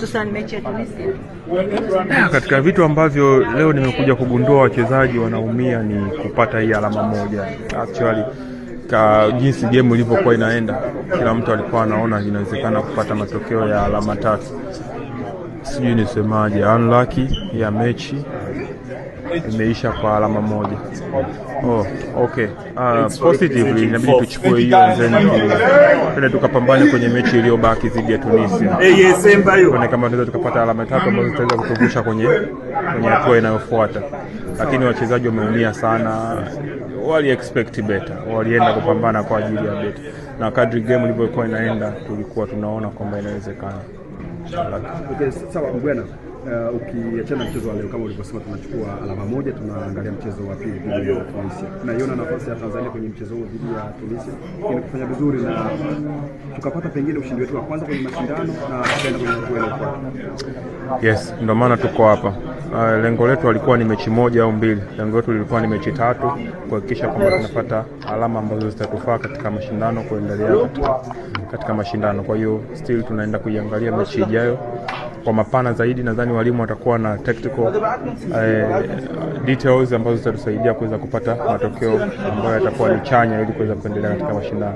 hususan mechi ya Tunisia? Katika vitu ambavyo leo nimekuja kugundua wachezaji wanaumia ni kupata hii alama moja. Actually jinsi game ilivyokuwa inaenda, kila mtu alikuwa anaona inawezekana kupata matokeo ya alama 3. Sijui nisemaje, unlucky ya mechi imeisha kwa alama moja. Okay. Positively inabidi tuchukue hiyo then tukapambane kwenye mechi iliyobaki dhidi ya Tunisia. Kwa kama tunaweza tukapata alama 3 ambazo zitaweza kutuvusha kwenye hatua inayofuata. Lakini wachezaji wameumia sana, wali expect better, walienda kupambana kwa ajili ya better. Na kadri game ilivyokuwa inaenda tulikuwa tunaona kwamba inawezekana. Okay, sawa Mbwana. Ukiachana mchezo wa leo kama ulivyosema tunachukua alama moja, tunaangalia mchezo wa pili dhidi ya Tunisia. Tunaiona nafasi ya Tanzania kwenye mchezo huu dhidi ya Tunisia ili kufanya vizuri na tukapata pengine ushindi wetu wa kwanza kwenye mashindano na tukaenda kwenye hatua inayofuata. Yes, ndio maana tuko hapa. Lengo letu walikuwa ni mechi moja au mbili. Lengo letu lilikuwa ni mechi 3 kuhakikisha kwamba tunapata alama ambazo zitatufaa katika mashindano kuendelea katika mashindano. Kwa hiyo still tunaenda kuiangalia mechi ijayo kwa mapana zaidi. Nadhani walimu watakuwa na tactical details ambazo zitatusaidia kuweza kupata matokeo ambayo yatakuwa ni chanya ili kuweza kuendelea katika mashindano.